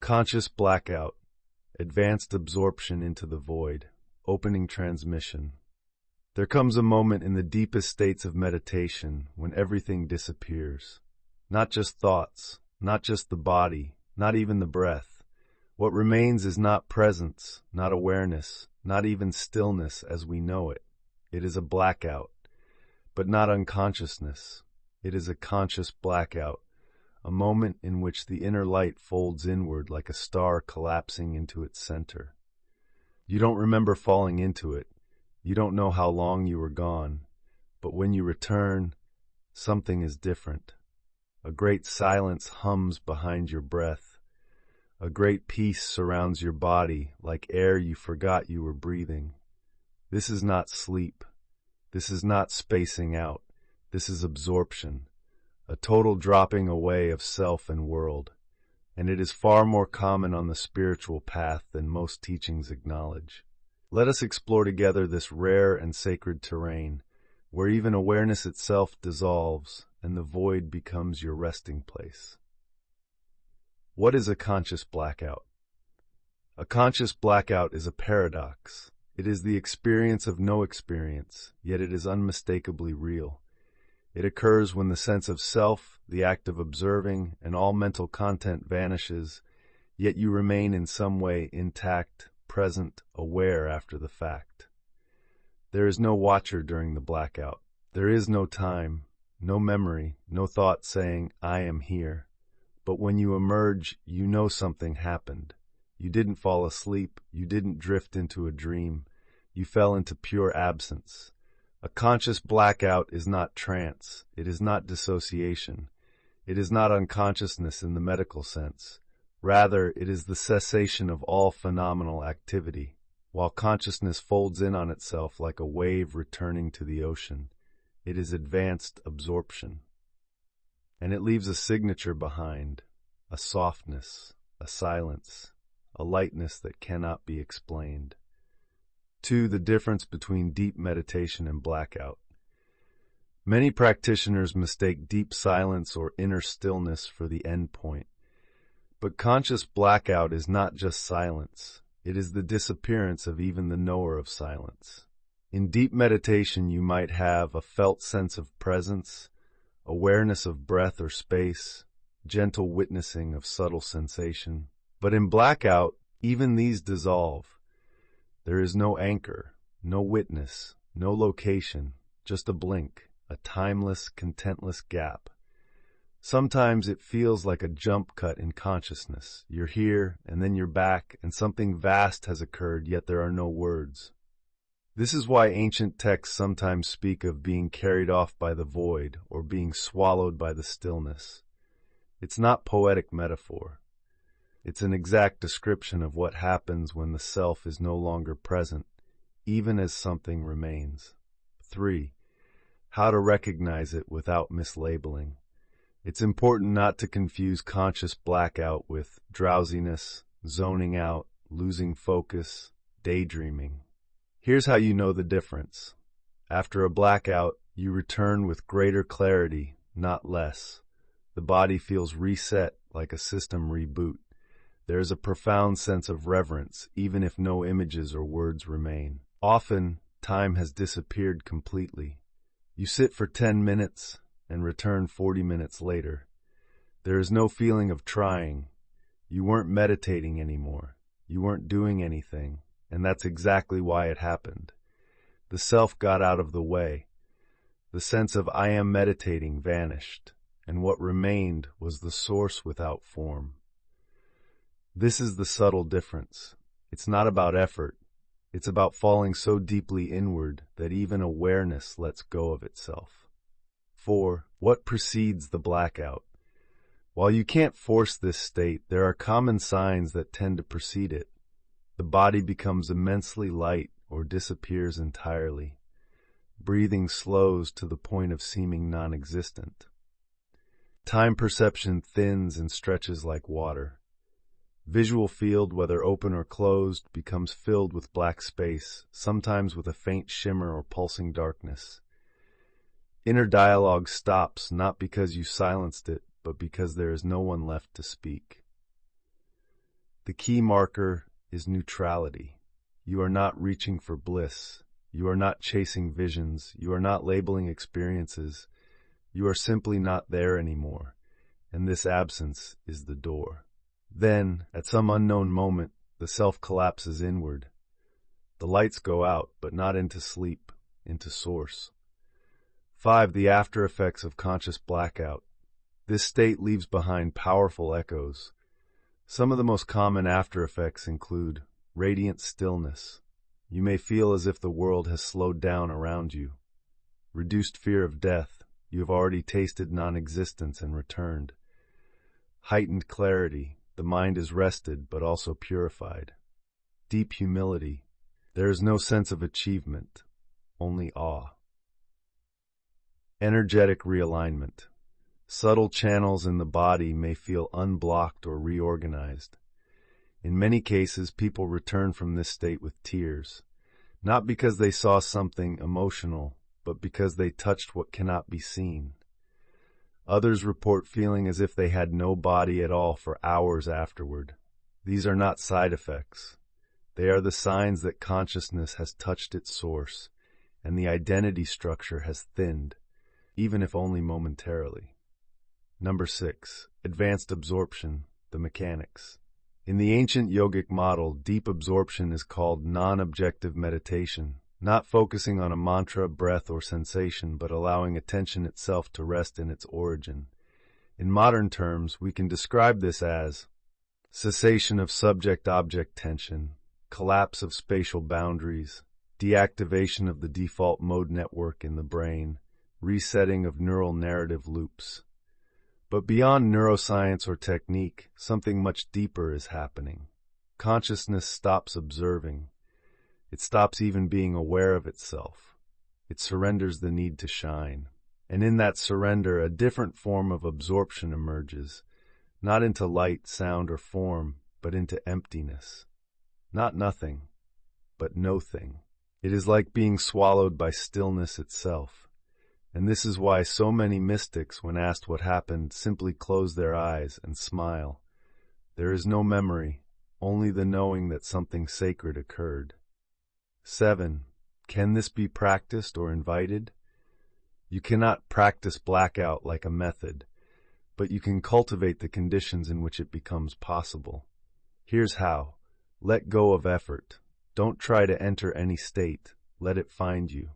Conscious blackout, advanced absorption into the void, opening transmission. There comes a moment in the deepest states of meditation when everything disappears. Not just thoughts, not just the body, not even the breath. What remains is not presence, not awareness, not even stillness as we know it. It is a blackout, but not unconsciousness. It is a conscious blackout, a moment in which the inner light folds inward like a star collapsing into its center. You don't remember falling into it. You don't know how long you were gone. But when you return, something is different. A great silence hums behind your breath. A great peace surrounds your body like air you forgot you were breathing. This is not sleep. This is not spacing out. This is absorption. A total dropping away of self and world, and it is far more common on the spiritual path than most teachings acknowledge. Let us explore together this rare and sacred terrain, where even awareness itself dissolves and the void becomes your resting place. What is a conscious blackout? A conscious blackout is a paradox. It is the experience of no experience, yet it is unmistakably real. It occurs when the sense of self, the act of observing, and all mental content vanishes, yet you remain in some way intact, present, aware after the fact. There is no watcher during the blackout. There is no time, no memory, no thought saying, "I am here." But when you emerge, you know something happened. You didn't fall asleep. You didn't drift into a dream. You fell into pure absence. A conscious blackout is not trance. It is not dissociation. It is not unconsciousness in the medical sense. Rather, it is the cessation of all phenomenal activity, while consciousness folds in on itself like a wave returning to the ocean. It is advanced absorption. And it leaves a signature behind, a softness, a silence, a lightness that cannot be explained. 2. The difference between deep meditation and blackout. Many practitioners mistake deep silence or inner stillness for the end point. But conscious blackout is not just silence. It is the disappearance of even the knower of silence. In deep meditation, you might have a felt sense of presence, awareness of breath or space, gentle witnessing of subtle sensation. But in blackout, even these dissolve. There is no anchor, no witness, no location, just a blink, a timeless, contentless gap. Sometimes it feels like a jump cut in consciousness. You're here, and then you're back, and something vast has occurred, yet there are no words. This is why ancient texts sometimes speak of being carried off by the void or being swallowed by the stillness. It's not poetic metaphor. It's an exact description of what happens when the self is no longer present, even as something remains. 3. How to recognize it without mislabeling. It's important not to confuse conscious blackout with drowsiness, zoning out, losing focus, daydreaming. Here's how you know the difference. After a blackout, you return with greater clarity, not less. The body feels reset like a system reboot. There is a profound sense of reverence, even if no images or words remain. Often, time has disappeared completely. You sit for 10 minutes and return 40 minutes later. There is no feeling of trying. You weren't meditating anymore. You weren't doing anything, and that's exactly why it happened. The self got out of the way. The sense of "I am meditating" vanished, and what remained was the source without form. This is the subtle difference. It's not about effort. It's about falling so deeply inward that even awareness lets go of itself. 4. What precedes the blackout? While you can't force this state, there are common signs that tend to precede it. The body becomes immensely light or disappears entirely. Breathing slows to the point of seeming non-existent. Time perception thins and stretches like water. Visual field, whether open or closed, becomes filled with black space, sometimes with a faint shimmer or pulsing darkness. Inner dialogue stops not because you silenced it, but because there is no one left to speak. The key marker is neutrality. You are not reaching for bliss. You are not chasing visions. You are not labeling experiences. You are simply not there anymore, and this absence is the door. Then, at some unknown moment, the self collapses inward. The lights go out, but not into sleep, into source. 5. The aftereffects of conscious blackout. This state leaves behind powerful echoes. Some of the most common aftereffects include radiant stillness. You may feel as if the world has slowed down around you. Reduced fear of death. You have already tasted non-existence and returned. Heightened clarity. The mind is rested, but also purified. Deep humility. There is no sense of achievement, only awe. Energetic realignment. Subtle channels in the body may feel unblocked or reorganized. In many cases, people return from this state with tears, not because they saw something emotional, but because they touched what cannot be seen. Others report feeling as if they had no body at all for hours afterward. These are not side effects. They are the signs that consciousness has touched its source, and the identity structure has thinned, even if only momentarily. Number 6. Advanced absorption, the mechanics. In the ancient yogic model, deep absorption is called non-objective meditation, not focusing on a mantra, breath, or sensation, but allowing attention itself to rest in its origin. In modern terms, we can describe this as cessation of subject-object tension, collapse of spatial boundaries, deactivation of the default mode network in the brain, resetting of neural narrative loops. But beyond neuroscience or technique, something much deeper is happening. Consciousness stops observing. It stops even being aware of itself. It surrenders the need to shine. And in that surrender, a different form of absorption emerges, not into light, sound, or form, but into emptiness. Not nothing, but no thing. It is like being swallowed by stillness itself. And this is why so many mystics, when asked what happened, simply close their eyes and smile. There is no memory, only the knowing that something sacred occurred. 7. Can this be practiced or invited? You cannot practice blackout like a method, but you can cultivate the conditions in which it becomes possible. Here's how. Let go of effort. Don't try to enter any state. Let it find you.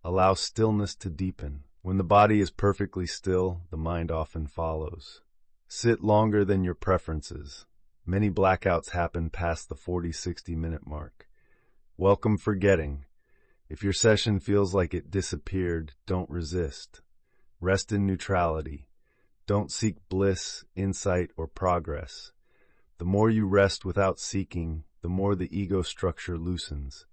Allow stillness to deepen. When the body is perfectly still, the mind often follows. Sit longer than your preferences. Many blackouts happen past the 40-60 minute mark. Welcome forgetting. If your session feels like it disappeared, don't resist. Rest in neutrality. Don't seek bliss, insight, or progress. The more you rest without seeking, the more the ego structure loosens.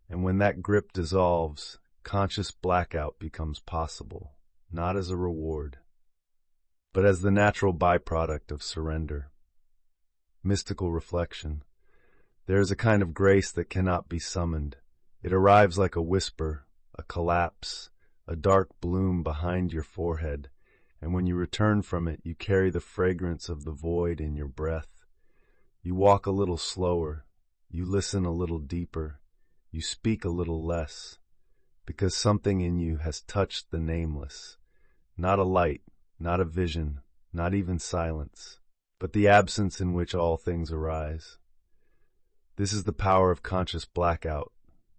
And when that grip dissolves, conscious blackout becomes possible, not as a reward, but as the natural byproduct of surrender. Mystical reflection. There is a kind of grace that cannot be summoned. It arrives like a whisper, a collapse, a dark bloom behind your forehead, and when you return from it, you carry the fragrance of the void in your breath. You walk a little slower, you listen a little deeper, you speak a little less, because something in you has touched the nameless, not a light, not a vision, not even silence, but the absence in which all things arise. This is the power of conscious blackout,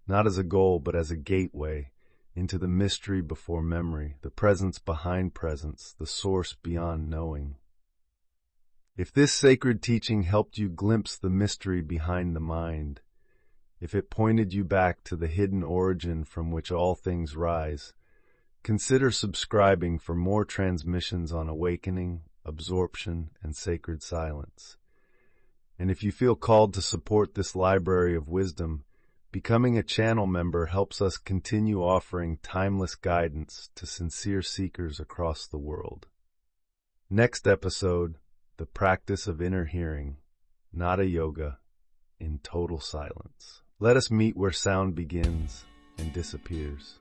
not as a goal, but as a gateway into the mystery before memory, the presence behind presence, the source beyond knowing. If this sacred teaching helped you glimpse the mystery behind the mind, if it pointed you back to the hidden origin from which all things rise, consider subscribing for more transmissions on awakening, absorption, and sacred silence. And if you feel called to support this library of wisdom, becoming a channel member helps us continue offering timeless guidance to sincere seekers across the world. Next episode, the practice of inner hearing, Nada Yoga, in total silence. Let us meet where sound begins and disappears.